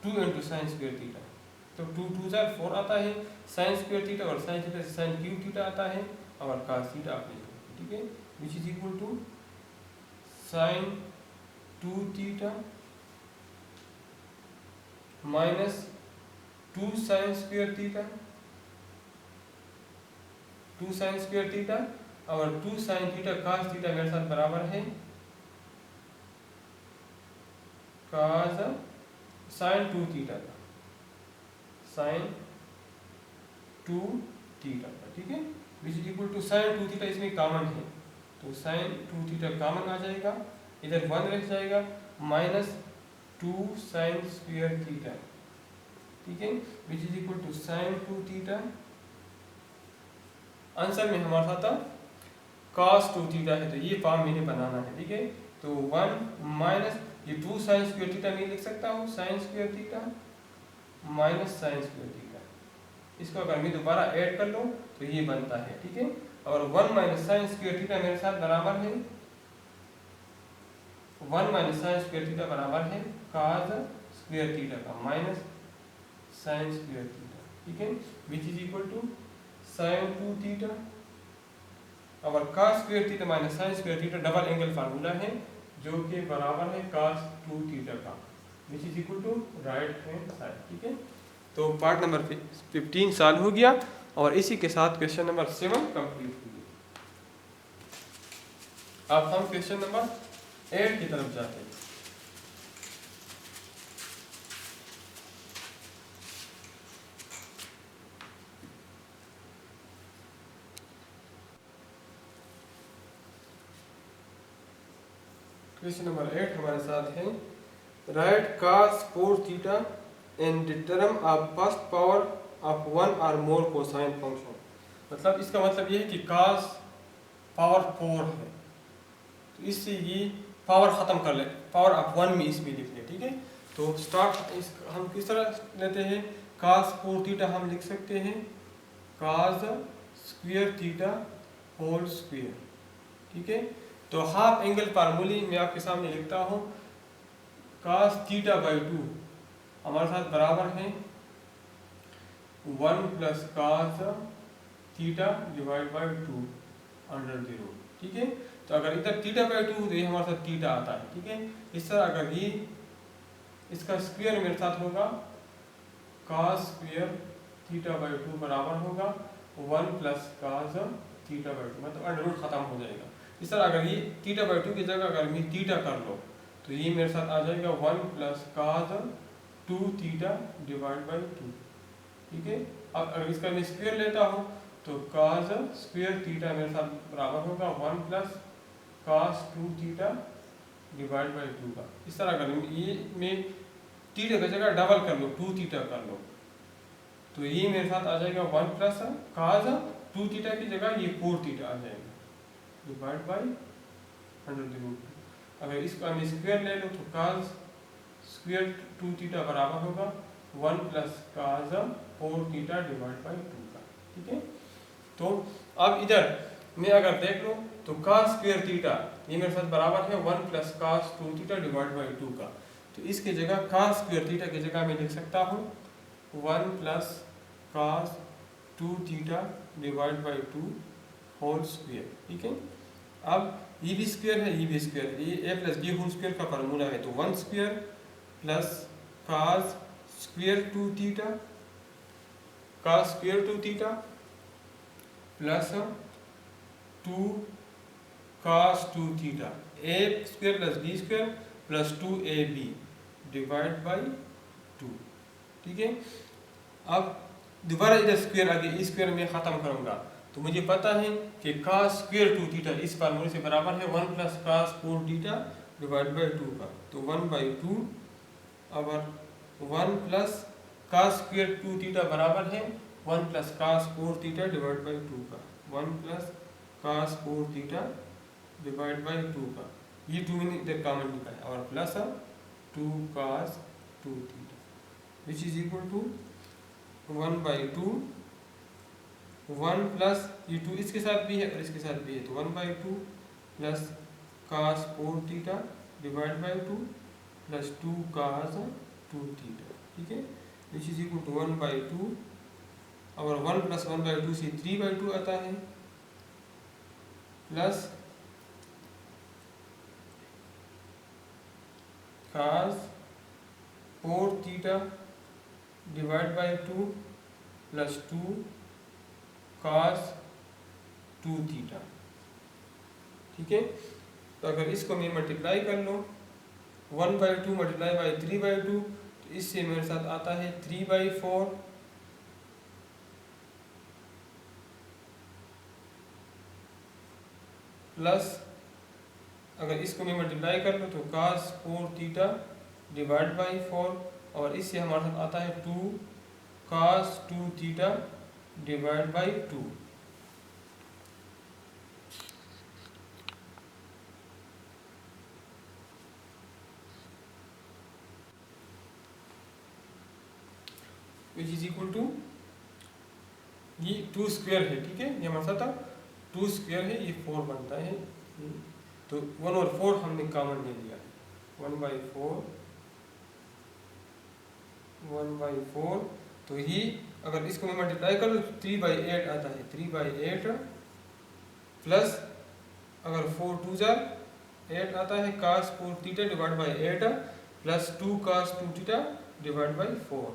2 इंटू साइन स्क्वायर थीटा, तो 2 2 4 आता है, साइन स्क्वायर थीटा और साइन थीटा से साइन क्यूब थीटा आता है और cos थीटा आप लिख लो, ठीक है। Which is equal to sine 2 theta minus 2 sine square theta, 2 sine square theta और 2 साइन थीटा cos थीटा मेरे साथ बराबर है cos साइन 2 थीटा का, साइन 2 थीटा का, ठीक है। Which is equal to sine 2 theta इसमें कॉमन है, तो साइन 2 थीटा कॉमन आ जाएगा, इधर 1 रह जाएगा माइनस 2 साइन स्क्वायर थीटा, ठीक है। Which is equal to sine 2 theta, answer में हमारा था cos 2 थीटा है, तो ये फॉर्म मैंने बनाना है, ठीक है। तो 1 माइनस ये 2 साइन स्क्वायर थीटा मैं लिख सकता हूँ sine square theta minus sine square theta, इसको अगर मैं दोबारा ऐड कर लूँ तो ये बनता है, ठीक है। और 1 माइनस साइन स्क्वायर थीटा मेरे साथ बराबर है 1 माइनस साइन स्क्वायर थीटा बराबर है cos स्क्वायर थीटा का माइनस साइन स्क्वायर थीटा, ठीक है। Which is equal to sine 2 theta और cos square theta minus sine square theta double angle formula है जो कि बराबर है cos 2 थीटा का, which is equal to right hand side, ठीक है। तो पार्ट नंबर 15 सॉल्व हो गया और इसी के साथ क्वेश्चन नंबर 7 कंप्लीट हो गया। अब हम क्वेश्चन नंबर 8 की तरफ जाते हैं। क्वेश्चन नंबर 8 हमारे साथ है, right cos 4 theta and the term of first power of one और मोर कोसाइन फंक्शन। मतलब इसका मतलब ये है कि cos पावर 4 है, तो इससे ये पावर ख़त्म कर ले, पावर ऑफ 1 में इसमें लिख ले। ठीक है, तो स्टार्ट इस हम किस तरह लेते हैं, cos 4 थीटा हम लिख सकते हैं cos square theta whole square. ठीक है, तो हाफ एंगल फार्मूले मैं आपके सामने लिखता हूँ, cos थीटा बाई 2 हमारे साथ बराबर है 1 plus cos theta divide by 2 under 0। ठीक है, तो अगर इधर थीटा बाई 2 तो ये हमारे साथ थीटा आता है। ठीक है, इस तरह अगर ये इसका स्क्वायर मेरे साथ होगा cos स्क्वायर थीटा बाई 2 बराबर होगा 1 प्लस cos थीटा बाई 2, मतलब अंडर रूट खत्म हो जाएगा। इस तरह अगर ये थीटा बाई 2 की जगह अगर मैं थीटा कर लो तो ये मेरे साथ आ जाएगा 1 plus cos 2 theta divide by 2। ठीक है, अब अगर इसका मैं स्क्वायर लेता हूँ तो cos स्क्वायर थीटा मेरे साथ बराबर होगा 1 plus cos 2 theta divide by 2 का। इस तरह अगर ये मैं थीटा की जगह डबल कर लो 2 थीटा कर लो तो ये मेरे साथ आ जाएगा 1 प्लस cos 2 थीटा की जगह ये 4 थीटा आ जाएगा डिवाइड बाई अंडर रूट। अगर इसका हम स्क्वायर ले लो तो cos स्क्वायर 2 थीटा बराबर होगा 1 plus cos 4 theta divide by 2 का। ठीक है, तो अब इधर मैं अगर देख लूँ तो cos स्क्वायर थीटा ये मेरे साथ बराबर है 1 plus cos 2 theta divide by 2 का। तो इसके जगह cos स्क्वायर थीटा की जगह मैं लिख सकता हूँ 1 plus cos 2 theta divide by 2 whole square. ठीक है, अब ये भी स्क्वायर है, ये भी स्क्वायर है, ये a plus B whole square का फार्मूला है, तो 1 square plus cos square 2 theta cos square 2 theta plus 2 cos 2 theta a square plus b square plus 2ab divide by 2। ठीक है, अब दोबारा इधर स्क्वायर आगे इस स्क्वायर में ख़त्म करूँगा तो मुझे पता है कि cos स्क्वायर 2 थीटा इस फार्मूले से बराबर है 1 plus cos 4 theta divide by 2 का। तो 1 बाई 2 अब 1 प्लस cos स्क्वायर 2 थीटा बराबर है 1 plus cos 4 theta divide by 2 का। 1 plus cos 4 theta divide by 2 का, ये 2 मैंने इधर कॉमन लिखा है, और plus 2 cos 2 theta which is equal to 1 by 2 1 plus ये 2 इसके साथ भी है और इसके साथ भी है, तो 1 by 2 plus cos 4 theta divide by 2 plus 2 cos 2 theta. ठीक है, which is equal to 1 by 2 और 1 प्लस 1 बाई 2 से 3 बाई 2 आता है plus cos 4 theta divide by 2 plus 2 cos 2 theta. ठीक है, तो अगर इसको मैं मल्टीप्लाई कर लो 1 बाई 2 मल्टीप्लाई बाई 3 बाई 2 तो इससे मेरे साथ आता है 3 बाई 4 प्लस अगर इसको मैं मल्टीप्लाई कर लूँ तो cos 4 थीटा डिवाइड बाई 4 और इससे हमारे साथ आता है 2 cos 2 theta divide by 2। Which is equal to ये 2 स्क्वायर है। ठीक है, ये हमारे साथ 2 स्क्वायर है, ये 4 बनता है, तो 1 और 4 हमने कॉमन ले लिया, 1 बाई 4 1 बाई 4, तो ये अगर इसको मैं मल्टीप्लाई कर लूँ 3 बाई 8 आता है, 3 बाई 8 प्लस अगर 4 2 जार 8 आता है cos 4 theta divide by 8 plus 2 cos 2 theta divide by 4,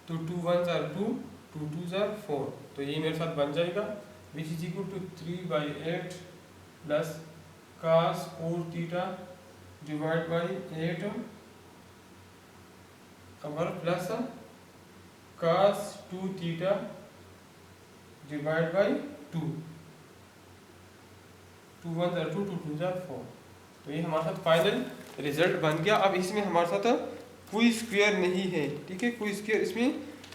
तो 2 1 जार 2 2 2 जार 4, तो ये मेरे साथ बन जाएगा which is equal to 3 by 8 plus cos 4 theta divide by 8 और plus cos 2 theta divide by 2, 2 1 जार 2 2 2 जार 4, तो ये हमारे साथ फाइनल रिजल्ट बन गया। अब इसमें हमारे साथ कोई स्क्वायर नहीं है, ठीक है, कोई स्क्वायर इसमें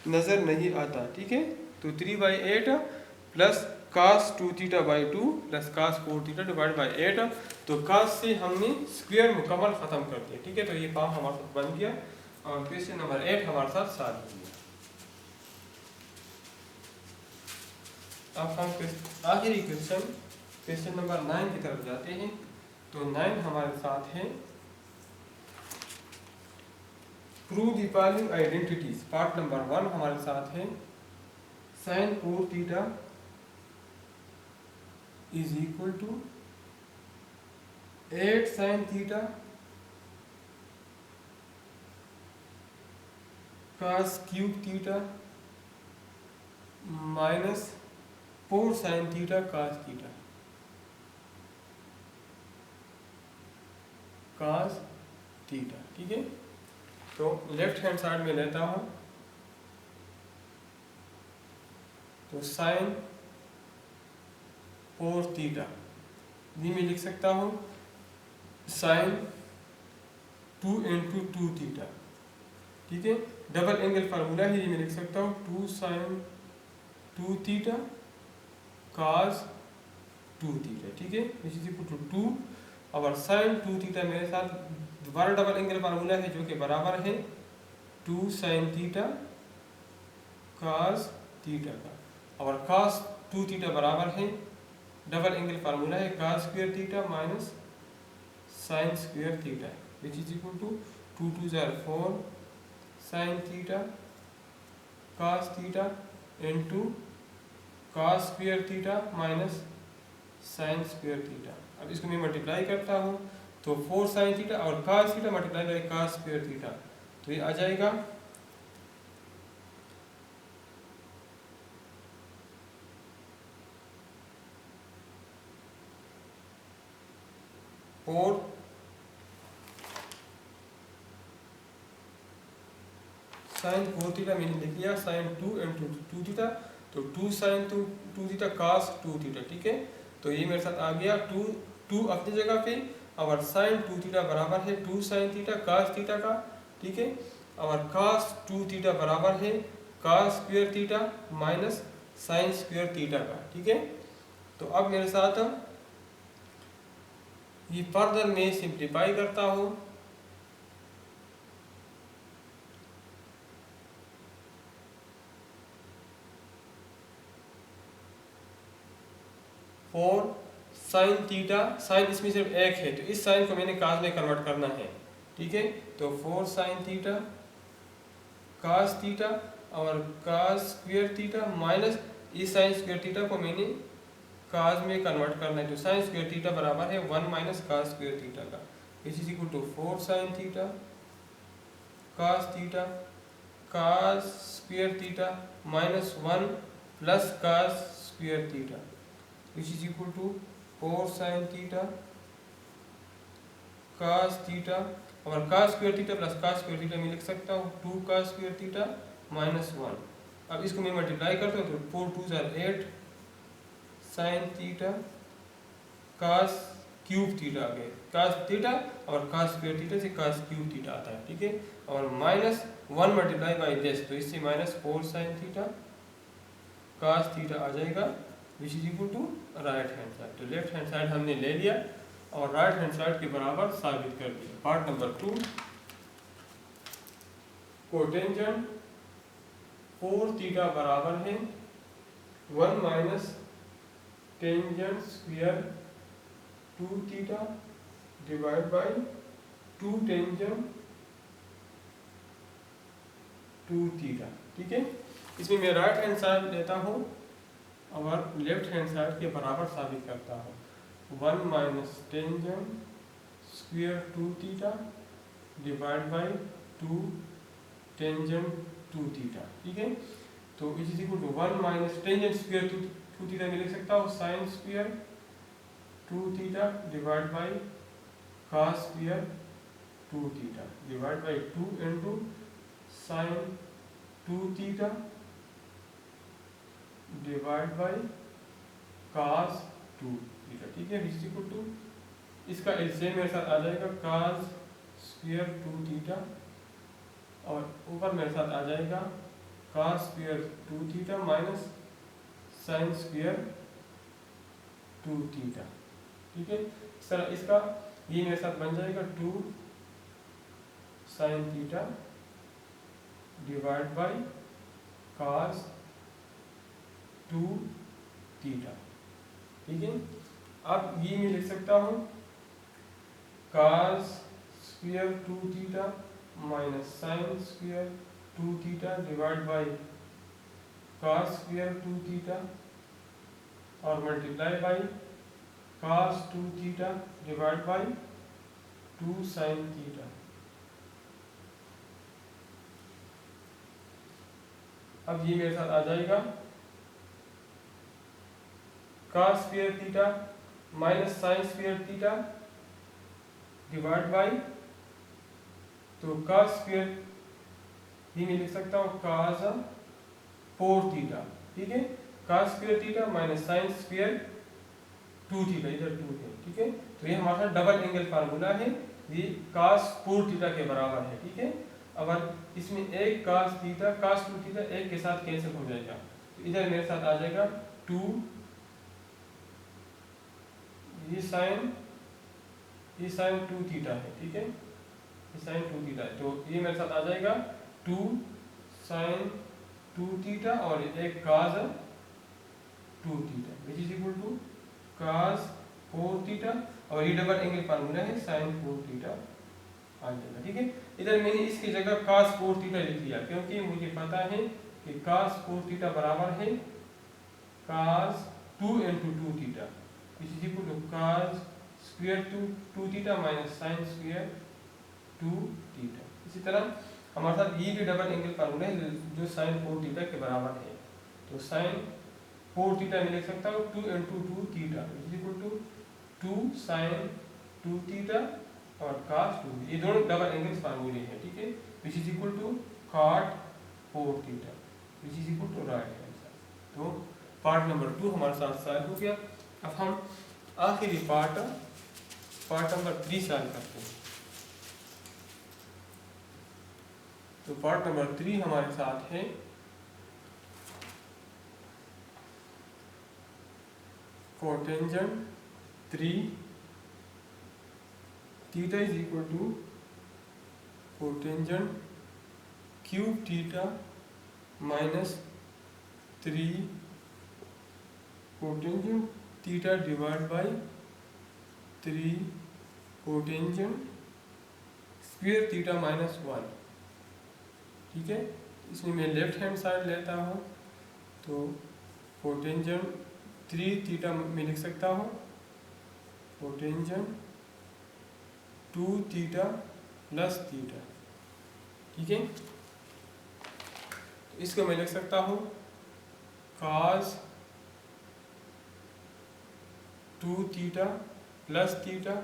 नज़र नहीं आता, ठीक है। तो 3/8 plus cos 2θ/2 plus cos 4θ divide by 8। तो cos से हमने स्क्वायर मुकम्मल ख़त्म कर दिया, ठीक है। तो ये काम हमारे साथ बन गया और क्वेश्चन नंबर 8 हमारे साथ सॉल्व हो गया। अब हम आखिरी क्वेश्चन नंबर 9 की तरफ जाते हैं। तो 9 हमारे साथ है prove the following identities. Part number 1 हमारे साथ है sin 4θ is equal to 8 sin θ cos cube θ minus 4 sin θ cos θ cos θ, ठीक है। तो लेफ्ट हैंड साइड में लेता हूं, तो sin 4θ ये मैं लिख सकता हूं sin 2 into 2θ, ठीक है। डबल एंगल फार्मूला है, ये मैं लिख सकता हूँ 2 sin 2θ cos 2θ, ठीक है, विच इज इक्वल टू 2 और sin 2θ मेरे साथ दोबारा डबल एंगल फार्मूला है जो कि बराबर है 2 sin θ cos θ का, और cos 2θ बराबर है डबल एंगल फार्मूला है cos square θ minus sin square θ, which is equal to 2 2 4 sin θ cos θ into cos square θ minus sin square θ। अब इसको मैं मल्टीप्लाई करता हूँ, तो 4 sin θ और cos θ multiply by cos square θ, तो ये आ जाएगा 4 sin 4θ मैंने लिख लिया sin 2 इंटू 2θ, तो 2 sin 2θ cos 2θ, ठीक है। तो ये मेरे साथ आ गया 2 अपनी जगह पे, और sin 2θ बराबर है 2 sin θ cos θ का, ठीक है, और cos 2θ बराबर है cos square θ minus sin square θ का, ठीक है। तो अब मेरे साथ ये फर्दर मैं सिंप्लीफाई करता हूँ, फोर साइन थीटा, साइन इसमें सिर्फ एक है तो इस साइन को मैंने कास में कन्वर्ट करना है, ठीक है। तो 4 साइन थीटा कास थीटा और कास स्क्वायर थीटा माइनस इस साइन स्क्वायर थीटा को मैंने कास में कन्वर्ट करना है, तो साइन स्क्वायर थीटा बराबर है 1 माइनस कास स्क्वायर थीटा का, which is equal to 4 sine theta cos theta cos square theta minus 1 plus cos square theta, which is equal to 4 sin theta cos theta, और cos square theta plus cos square theta मैं लिख सकता हूँ 2 cos square theta minus 1। अब इसको मैं multiply करता हूँ तो 4 2 8 sin theta cos cube theta आ गया, cos थीटा और cos स्क्वायर थीटा से cos क्यूब थीटा आता है, ठीक है, और माइनस 1 मल्टीप्लाई बाई दिस, तो इससे minus 4 sin theta cos theta आ जाएगा, which is equal to right hand side. तो लेफ्ट हैंड साइड हमने ले लिया और राइट हैंड साइड के बराबर साबित कर दिया। पार्ट नंबर 2, कोटेंजेंट 4 थीटा बराबर है 1 minus tangent square 2 theta divide by 2 tangent 2 theta, ठीक है। इसमें मैं राइट हैंड साइड लेता हूँ और लेफ्ट हैंड साइड के बराबर साबित करता हूँ, 1 minus tangent square 2 theta divide by 2 tangent 2 theta, ठीक है। तो it is equal to 1 minus tangent square 2 theta में लिख सकता हूँ sine square 2 theta divide by cos square 2 theta divide by 2 into sine 2 theta divide by cos 2 theta, ठीक है, which is equal to इसका एलसीएम मेरे साथ आ जाएगा cos स्क्वायर 2 थीटा, और ऊपर मेरे साथ आ जाएगा cos square 2 theta minus sine square 2 theta. ठीक है, इस तरह इसका ये मेरे साथ बन जाएगा 2 sine theta divide by cos 2 theta. ठीक है, अब ये मैं लिख सकता हूँ cos square 2 theta minus sine square 2 theta divide by cos square 2 theta और multiply by cos 2 theta divide by 2 sine theta. अब ये मेरे साथ आ जाएगा cos square theta minus sine square theta divide by, तो cos स्क्वायर ये मैं लिख सकता हूँ cos 4 थीटा। ठीक है, cos square theta minus sine square 2 theta, इधर 2 है। ठीक है, तो ये हमारा डबल एंगल फार्मूला है, ये cos 4 थीटा के बराबर है। ठीक है, अगर इसमें एक cos थीटा cos 2 थीटा एक के साथ कैंसिल हो जाएगा, तो इधर मेरे साथ आ जाएगा 2, ये साइन 2 थीटा है। ठीक है, ये साइन 2 थीटा है, तो ये मेरे साथ आ जाएगा 2 साइन 2 थीटा और एक cos 2 theta which is equal to cos 4 theta, और ये डबल एंगल फार्मूला है साइन 4 थीटा आ जाएगा। ठीक है, इधर मैंने इसकी जगह cos 4 थीटा लिख लिया क्योंकि मुझे पता है कि cos 4 थीटा बराबर है cos 2 into 2 theta which is equal to cos square 2 theta minus sine square 2 theta. इसी तरह हमारे साथ ये भी डबल एंगल फार्मूला है जो साइन 4 थीटा के बराबर है, तो साइन 4 थीटा मैं लिख सकता हूँ 2 into 2 theta which is equal to 2 sine 2 theta और cos 2, ये दोनों डबल एंगल फार्मूले हैं। ठीक है, which is equal to cot 4 theta which is equal to right hand side. तो पार्ट नंबर 2 हमारे साथ सॉल्व हो गया। अब हम आखिरी पार्ट नंबर 3 सॉल्व करते हैं। तो पार्ट नंबर 3 हमारे साथ है cotangent 3 theta is equal to cotangent cube theta minus 3 cotangent theta divide by 3 cotangent square theta minus 1। ठीक है, इसमें मैं लेफ्ट हैंड साइड लेता हूँ, तो कोटेंजेंट 3 थीटा मैं लिख सकता हूँ कोटेंजेंट 2 थीटा प्लस थीटा। ठीक है, तो इसको मैं लिख सकता हूँ cos 2 theta plus theta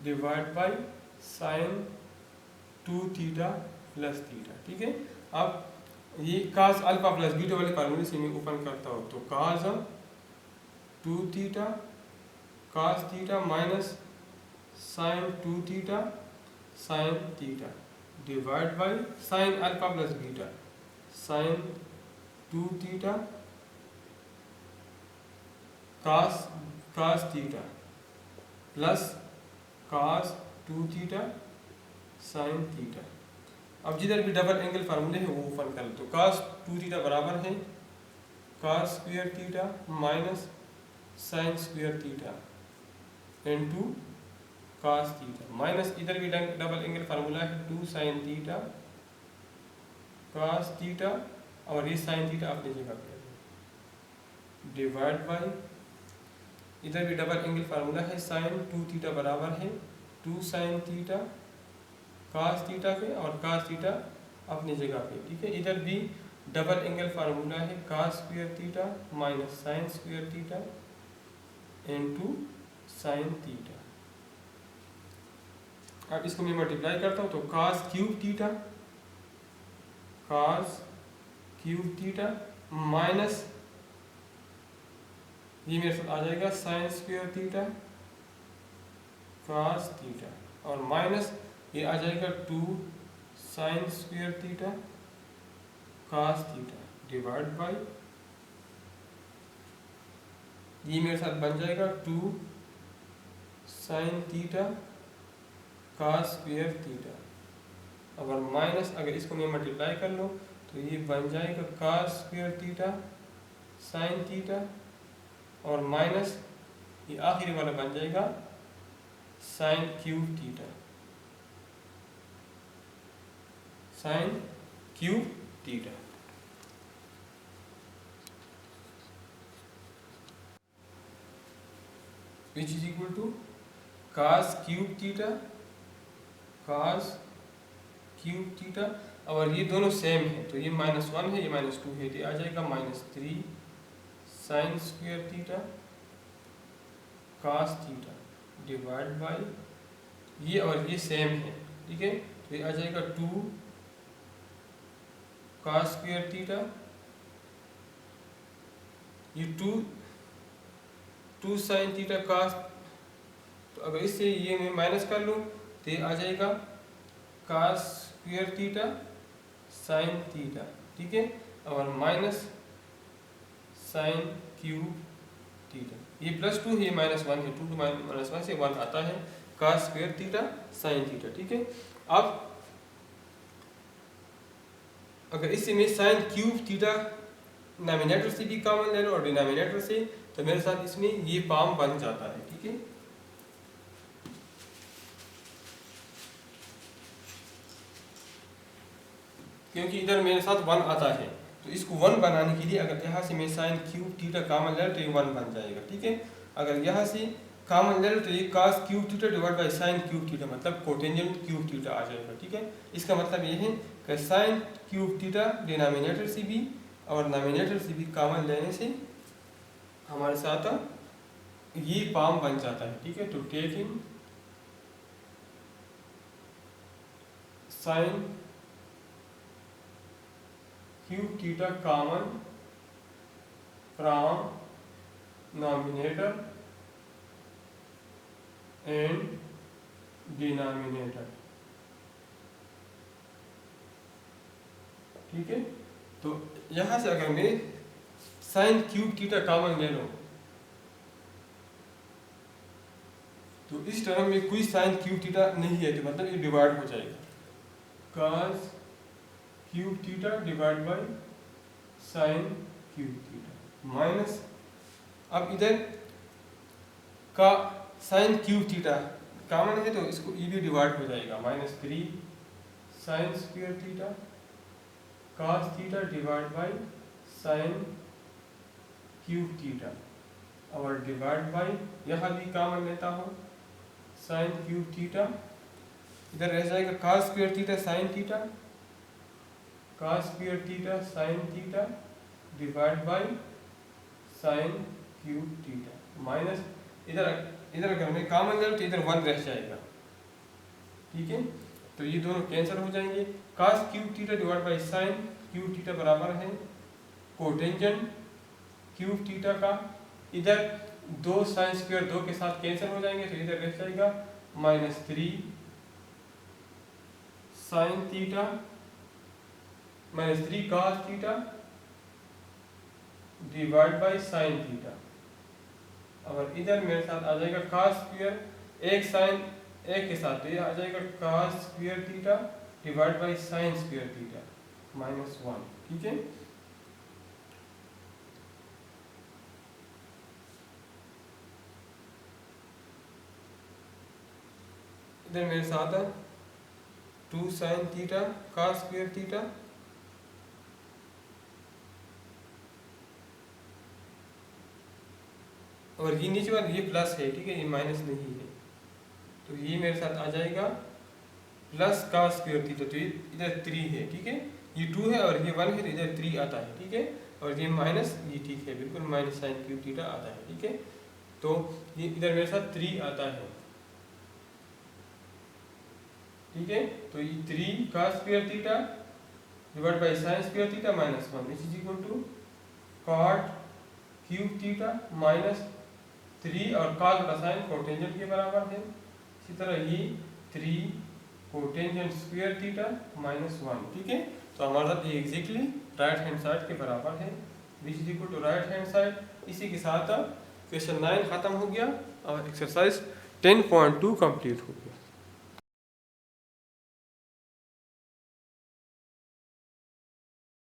divide by sine 2 theta plus theta. ठीक है, अब ये cos अल्फा प्लस बीटा वाले फार्मूले से मैं ओपन करता हूँ, तो cos 2 theta cos theta minus sine 2 theta sine theta divide by sine alpha plus beta sine 2 theta cos theta plus cos 2 theta sine theta. अब जिधर भी डबल एंगल फार्मूले हैं वो ओपन कर लो, तो cos 2 थीटा बराबर है cos square theta minus sine square theta into cos theta minus इधर भी डबल एंगल फार्मूला है 2 साइन थीटा cos थीटा और ये साइन थीटा अपनी जगह पे डिवाइड बाई इधर भी डबल एंगल फार्मूला है साइन 2 थीटा बराबर है 2 साइन थीटा cos थीटा के और cos थीटा अपनी जगह पे। ठीक है, इधर भी डबल एंगल फार्मूला है cos square theta minus sine square theta into sine theta. अब इसको मैं मल्टीप्लाई करता हूँ, तो cos क्यूब थीटा माइनस ये मेरे साथ आ जाएगा sine square theta cos theta और माइनस ये आ जाएगा 2 sin square theta cos theta divide by ये मेरे साथ बन जाएगा 2 sin theta cos square theta. अगर माइनस अगर इसको मैं मल्टीप्लाई कर लो तो ये बन जाएगा cos square theta sin theta और माइनस ये आखिरी वाला बन जाएगा sin cube theta sin cube theta. which is equal to cos cube theta cos cube theta और ये दोनों सेम है तो ये -1 है ये -2 है तो आ जाएगा -3 sin square theta cos theta divide by ये और ये सेम है, ठीक है, तो ये आ जाएगा 2 cos स्क्वायर थीटा, ये 2 sin थीटा cos, तो अगर इससे ये मैं माइनस कर लूँ तो ये आ जाएगा cos square theta sin theta, ठीक है, और माइनस sin क्यूब थीटा, ये +2 है ये -1 है, 2 to -1 से 1 आता है cos square theta sin theta, ठीक है। अब अगर इससे मैं sin क्यूब थीटा नॉमिनेटर से भी कॉमन ले लो और डिनोमिनेटर से, तो मेरे साथ इसमें ये फॉर्म बन जाता है, ठीक है। क्योंकि इधर मेरे साथ 1 आता है तो इसको 1 बनाने के लिए अगर यहाँ से मैं sin क्यूब थीटा कॉमन ले लो तो ये 1 बन जाएगा, ठीक है। अगर यहाँ से कॉमन ले लो तो ये cos cube theta divide by sin cube theta मतलब कोटेंजेंट क्यूब थीटा आ जाएगा, ठीक है। इसका मतलब ये है कि sin क्यूब थीटा डिनोमिनेटर से भी और नॉमिनेटर से भी कॉमन लेने से हमारे साथ ये फॉर्म बन जाता है, ठीक है। तो taking sin cube theta common from nominator and denominator, ठीक है। तो यहाँ से अगर मैं sin क्यूब थीटा कॉमन ले लो तो इस टर्म में कोई sin क्यूब थीटा नहीं है तो मतलब ये डिवाइड हो जाएगा cos cube theta divide by sin cube theta minus, अब इधर का sin क्यूब थीटा कॉमन है तो इसको ये भी डिवाइड हो जाएगा -3 sin square theta cos theta divide by sin cube theta और डिवाइड बाई यहाँ भी कॉमन लेता हूँ sin क्यूब थीटा, इधर रह जाएगा cos square theta sin theta cos square theta sin theta divide by sin cube theta minus इधर अगर मैं कॉमन ले तो इधर 1 रह जाएगा, ठीक है। तो ये दोनों कैंसिल हो जाएंगे, cos cube theta divide by sin cube theta बराबर है कोटेंजेंट क्यूब थीटा का, इधर 2 sin स्क्वायर 2 के साथ कैंसिल हो जाएंगे तो इधर रह जाएगा -3 sin theta -3 cos theta divide by sin theta और इधर मेरे साथ आ जाएगा cos स्क्वायर एक sin एक के साथ ये आ जाएगा cos square theta divide by sin square theta -1, ठीक है। इधर मेरे साथ है 2 sin theta cos square theta और ये नीचे वाला ये प्लस है, ठीक है, ये माइनस नहीं है, तो ये मेरे साथ आ जाएगा प्लस cos स्क्वायर थीटा, तो ये इधर 3 है, ठीक है, ये 2 है और ये 1 है तो इधर 3 आता है, ठीक है, और ये माइनस ये ठीक है बिल्कुल माइनस sin क्यूब थीटा आता है, ठीक है। तो ये इधर मेरे साथ 3 आता है, ठीक है, तो ये 3 cos square theta divide by sin square theta -1 is equal to cot cube theta -3 और cos बटा sin कोटेंजेंट के बराबर है इसी तरह ये 3 कोटेंजेंट स्क्वायर थीटा माइनस 1, ठीक है। तो हमारे साथ ये एग्जैक्टली राइट हैंड साइड के बराबर है, which is equal to right hand side. इसी के साथ क्वेश्चन 9 खत्म हो गया और एक्सरसाइज 10.2 कंप्लीट हो गया।